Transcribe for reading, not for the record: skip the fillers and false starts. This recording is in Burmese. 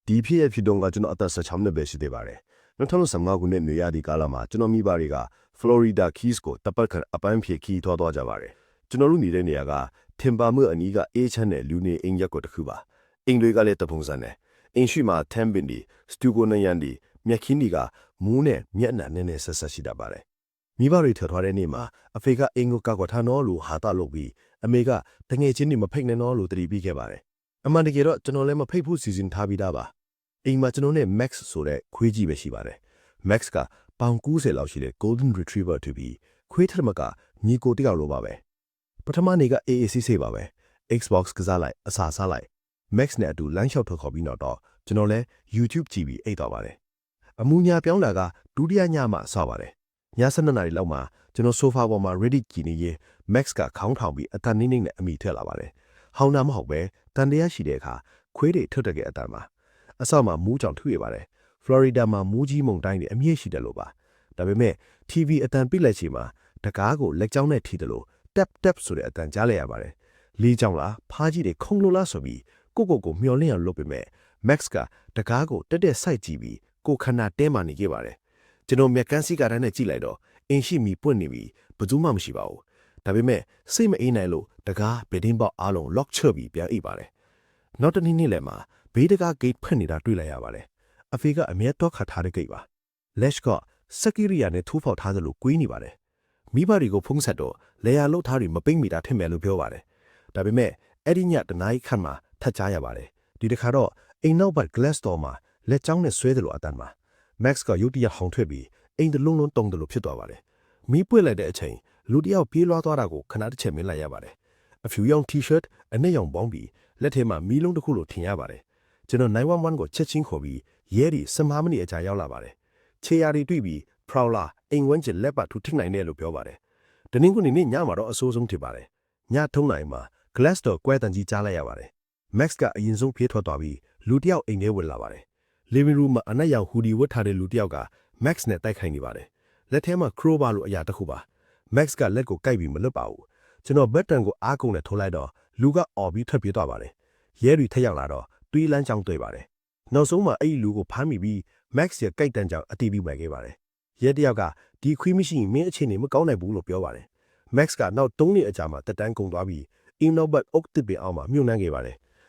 ဒီဖြစ်ရဖြစ်တော့ကကျွန်တော်အသက်16နှစ်ပဲရှိသေးပါတယ်2015ခုနှစ်နေရာဒီကာလမှာကျွန်တော်မိဘတွေက Florida Keys ကိုတပတ်ခန့်အပန်းဖြေခီးထွားသွားကြပါတယ်ကျွန်တော်တို့နေတဲ့နေရာကထင်ပါမှုအနီးကအေးချမ်းတဲ့လူနေအိမ်ရက်ကိုတစ်ခုပါအိမ်တွေကလည်းတပုံစံနဲ့အိမ်ရှိမှာ10ဘင်ဒီစတူကိုနယန်ဒီမြက်ခင်းဒီကမူးနဲ့မျက်နှာနဲ့ဆက်ဆက်ရှိတတ်ပါတယ်မိဘတွေထွက်သွားတဲ့နေ့မှာအဖေကအင်ကိုကောက်ထားနော်လို့ဟာတာလုပ်ပြီးအမေကတငယ်ချင်းတွေမဖိတ်နဲ့နော်လို့တတိပေးခဲ့ပါတယ်အမှန်တကယ်တော့ကျွန်တော်လည်းမဖိတ်ဖို့စီစဉ်ထားပြီးသားပါအိမ်မှာကျွန်တော်နဲ့ Max ဆိုတဲ့ခွေးကြီးပဲရှိပါတယ် Max ကပေါင်90လောက်ရှိတဲ့ Golden Retriever တူပြီးခွေးထက်မကညီကိုတယောက်လိုပါပဲပထမနေ့က AAC ဆေးပါပဲ Xbox ကစားလိုက်အစာစားလိုက် Max နဲ့အတူလမ်းလျှောက်ထွက်ခေါ်ပြီးတော့ကျွန်တော်လည်း YouTube ကြည့်ပြီးအိတ်သွားပါတယ်အမူညာပြောင်းတာကဒုတိယညမှဆောက်ပါတယ်ည7:00နာရီလောက်မှာကျွန်တော်ဆိုဖာပေါ်မှာ Reddit ကြည့်နေရင် Max ကခေါင်းထောင်ပြီးအတန်နှင်းနှင်းနဲ့အမိထက်လာပါတယ်ဟောင်းတာမဟုတ်ပဲတန်တရားရှိတဲ့အခါခွေးတွေထွက်တက်တဲ့အတန်မှာအဆောက်မှာမူးကြောင်ထွေးရပါတယ်ဖလော်ရီဒါမှာမူးကြီးမုန်တိုင်းတွေအမြင့်ရှိတယ်လို့ပါဒါပေမဲ့ TV အတန်ပြစ်လိုက်ချိန်မှာတကားကိုလက်ကြောင်းနဲ့ထိတယ်လို့ tap ဆိုတဲ့အတန်ကြားလိုက်ရပါတယ်လေးကြောင်လားဖားကြီးတွေခုံလို့လားဆိုပြီးကိုမျောလင့်အောင်လုပ်ပေမဲ့ Max ကတကားကိုတက်စိုက်ကြည့်ပြီးကိုခဏတဲမှနေခဲ့ပါတယ်ကျွန်တော်မျက်ကန်းစီကတိုင်းနဲ့ကြည့်လိုက်တော့အင်းရှိမီပွင့်နေပြီးဘယ်သူမှမရှိပါဘူးဒါပေမဲ့စိတ်မအေးနိုင်လို့တကားဘယ်တင်းပေါက်အားလုံး lock ချပြီးပြန်အိပ်ပါတယ်နောက်တနေ့နေ့လည်းမှာဘေးတကား gate ဖွင့်နေတာတွေ့လိုက်ရပါတယ်အဖေကအမြဲတော့ခတ်ထားတဲ့ gate ပါ Lash ကစကီရီယာနဲ့ထိုးဖောက်ထားသလိုကွေးနေပါတယ်မိဘတွေကိုဖုံးဆက်တော့လေယာလုတ်ထားတွေမပိတ်မိတာထင်မယ်လို့ပြောပါတယ်ဒါပေမဲ့အဲ့ဒီညတနားခန့်မှာထပ်ချရပါတယ်ဒီတစ်ခါတော့အိမ်နောက်ဘက် glass door မှာလက်ချောင်းနဲ့ဆွဲတယ်လို့အတန်မှာ Max ကရုတ်တရက်ဟောင်ထွက်ပြီးအိမ်တလုံးလုံးတုံတယ်လို့ဖြစ်သွားပါတယ်မီးပွင့်လိုက်တဲ့အချိန်လူတယောက်ပြေးလွှားသွားတာကိုခဏတစ်ချက်မြင်လိုက်ရပါတယ်အဖြူရောင် T-shirt အနက်ရောင်ပေါင်းပြီးလက်ထဲမှာမီးလုံးတစ်ခုလိုထင်ရပါတယ်ကျွန်တော်911ကိုချက်ချင်းခေါ်ပြီးရဲတွေ15မိနစ်အကြာရောက်လာပါတယ်ခြေရာတွေတွေ့ပြီး Prowler အိမ်ဝန်းကျင်လက်ပါထူထိနိုင်တယ်လို့ပြောပါတယ်တနင်္ဂနွေနေ့ညမှာတော့အဆိုးဆုံးဖြစ်ပါတယ်ညထုံးနိုင်မှာ glass door ကွဲတန်ကြီးကြားလိုက်ရပါတယ် Max ကအရင်ဆုံးပြေးထွက်သွားပြီးလူတယောက်အိမ်ထဲဝင်လာပါတယ် living room မှာအနက်ရောင် hoodie ဝတ်ထားတဲ့လူတယောက်က Max နဲ့တိုက်ခိုက်နေပါတယ်လက်ထဲမှာ crowbar လို့အရာတစ်ခုပါ Max ကလက်ကိုကိုက်ပြီးမလွတ်ပါဘူးကျွန်တော်ဘက်တန်ကိုအားကုန်နဲ့ထိုးလိုက်တော့လူကအော်ပြီးထွက်ပြေးသွားပါတယ်ရဲတွေထက်ရောက်လာတော့တွေးလန်းချောင်းတွေ့ပါတယ်နောက်ဆုံးမှာအဲ့ဒီလူကိုဖမ်းမိပြီး Max ရဲ့ကိုက်တန်ကြောင်အတီးပြီးမှခဲ့ပါတယ်ရဲတယောက်ကဒီခွေးမရှိရင်မင်းအခြေအနေမကောင်းနိုင်ဘူးလို့ပြောပါတယ် Max ကနောက်3နှစ်အကြာမှာတက်တန်းကုန်သွားပြီးအင်းနောက်ဘက်အုတ်တစ်ပင်အောင်မှာမြုပ်နှံခဲ့ပါတယ်